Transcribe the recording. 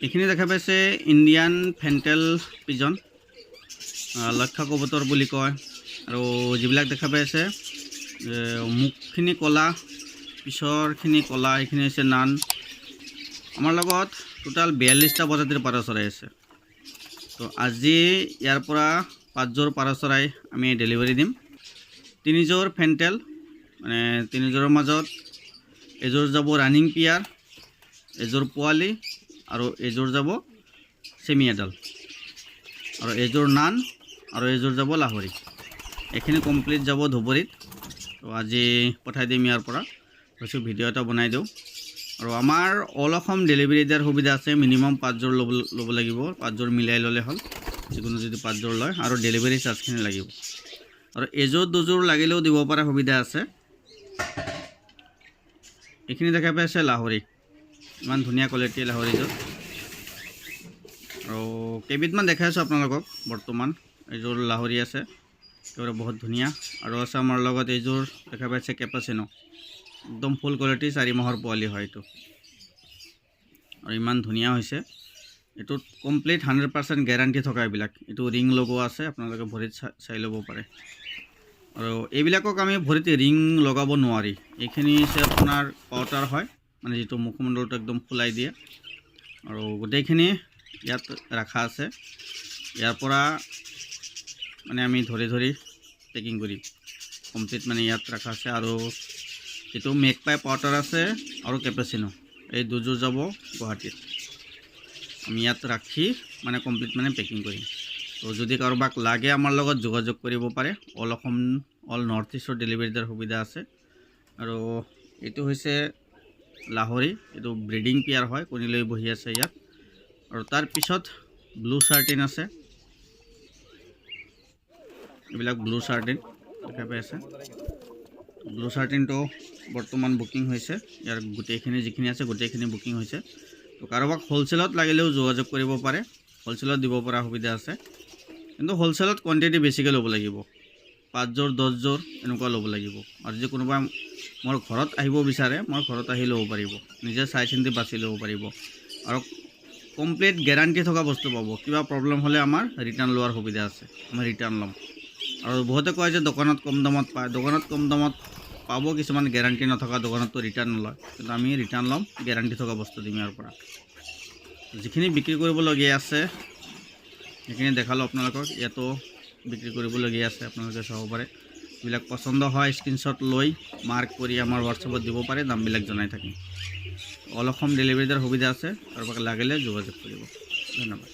এইখিনি দেখা পাইছে ইণ্ডিয়ান ফেণ্টেল পিজন, লক্ষা কবুতৰ বুলি কয়। আৰু যিবিলাক দেখা পাইছে মুখখিনি ক'লা, পিছৰখিনি ক'লা, এইখিনি হৈছে নান। আমাৰ লগত টোটাল 42টা প্ৰজাতিৰ পাৰ চৰাই আছে। তো আজি ইয়াৰ পৰা 5যোৰ পাৰ চৰাই আমি ডেলিভাৰী দিম। 3যোৰ ফেণ্টেল, মানে 3যোৰৰ মাজত এযোৰ যাব ৰানিং পিয়াৰ, এযোৰ পোৱালি, আৰু এযোৰ যাব চেমি এডাল, আৰু এযোৰ নান, আৰু এযোৰ যাব লাহৰি। এইখিনি কমপ্লিট যাব ধুবুৰীত। তো আজি পঠাই দিম ইয়াৰ পৰা। কৈছোঁ ভিডিঅ' এটা বনাই দিওঁ। আৰু আমাৰ অল অসম ডেলিভাৰী দিয়াৰ সুবিধা আছে। মিনিমাম 5যোৰ ল'ব লাগিব, 5যোৰ মিলাই ল'লে হ'ল। যিকোনো যদি 5যোৰ লয়, আৰু ডেলিভাৰী চাৰ্জখিনি লাগিব। আৰু এযোৰ 2যোৰ লাগিলেও দিব পৰা সুবিধা আছে। এইখিনি দেখা পাইছে লাহৰি, ইমান ধুনীয়া কোৱালিটিৰ লাহৰিযোৰ। আৰু কেইবিধমান দেখাই আছোঁ আপোনালোকক। বৰ্তমান এইযোৰ লাহৰি আছে, একেবাৰে বহুত ধুনীয়া। আৰু আছে আমাৰ লগত এইযোৰ দেখা পাইছে কেপাচিনো, একদম ফুল কোৱালিটি, 4 মাহৰ পোৱালি হয় এইটো। আৰু ইমান ধুনীয়া হৈছে। এইটোত কমপ্লিট 100% গেৰাণ্টি থকা এইবিলাক। এইটো ৰিং লগোৱা আছে, আপোনালোকে ভৰিত চাই ল'ব পাৰে। আৰু এইবিলাকক আমি ভৰিত ৰিং লগাব নোৱাৰি। এইখিনি হৈছে আপোনাৰ পাউডাৰ হয়, মানে যিটো মুখমণ্ডলটো একদম ফুলাই দিয়ে। আৰু গোটেইখিনি ইয়াত ৰাখা আছে। ইয়াৰ পৰা মানে আমি ধৰি ধৰি পেকিং কৰিম কমপ্লিট, মানে ইয়াত ৰাখা আছে। আৰু যিটো মেকপাই পাউডাৰ আছে আৰু কেপাচিনো, এই 2যোৰ যাব গুৱাহাটীত। আমি ইয়াত ৰাখি মানে কমপ্লিট মানে পেকিং কৰিম। তো যদি কাৰোবাক লাগে আমাৰ লগত যোগাযোগ কৰিব পাৰে। অল অসম, অল নৰ্থ ইষ্টৰ ডেলিভাৰী দিয়াৰ সুবিধা আছে। আৰু এইটো হৈছে লাহৰি, এইটো ব্ৰিডিং পেয়াৰ হয়, কণী লৈ বহি আছে ইয়াত। আৰু তাৰ পিছত ব্লু চাৰ্টিন আছে, এইবিলাক ব্লু চাৰ্টিন দেখা পাই আছে। ব্লু চাৰ্টিনটো বৰ্তমান বুকিং হৈছে। ইয়াৰ গোটেইখিনি যিখিনি আছে গোটেইখিনি বুকিং হৈছে। তো কাৰোবাক হ'লচেলত লাগিলেও যোগাযোগ কৰিব পাৰে, হ'লচেলত দিব পৰা সুবিধা আছে। কিন্তু হ'লচেলত কোৱাণ্টিটি বেছিকৈ ল'ব লাগিব, 5যোৰ 10যোৰ এনেকুৱা ল'ব লাগিব। আৰু যদি কোনোবা মোৰ ঘৰত আহিব বিচাৰে, মই ঘৰত আহি ল'ব পাৰিব, নিজে চাই চিন্তি বাছি ল'ব পাৰিব। আৰু কমপ্লিট গেৰাণ্টি থকা বস্তু পাব। কিবা প্ৰব্লেম হ'লে আমাৰ ৰিটাৰ্ণ লোৱাৰ সুবিধা আছে, আমি ৰিটাৰ্ণ ল'ম। আৰু বহুতে কয় যে দোকানত কম দামত পায়। দোকানত কম দামত পাব, কিছুমান গেৰাণ্টি নথকা দোকানততো ৰিটাৰ্ণ নলয়। কিন্তু আমি ৰিটাৰ্ণ ল'ম, গেৰাণ্টি থকা বস্তু দিম ইয়াৰ পৰা। যিখিনি বিক্ৰী কৰিবলগীয়া আছে সেইখিনি দেখালোঁ আপোনালোকক। ইয়াতো বিক্ৰী কৰিবলগীয়া আছে, আপোনালোকে চাব পাৰে। যিবিলাক পচন্দ হয় স্ক্ৰীনশ্বট লৈ মাৰ্ক কৰি আমাৰ হোৱাটছএপত দিব পাৰে, দামবিলাক জনাই থাকিম। অল অসম ডেলিভাৰী দিয়াৰ সুবিধা আছে, কাৰোবাক লাগিলে যোগাযোগ কৰিব। ধন্যবাদ।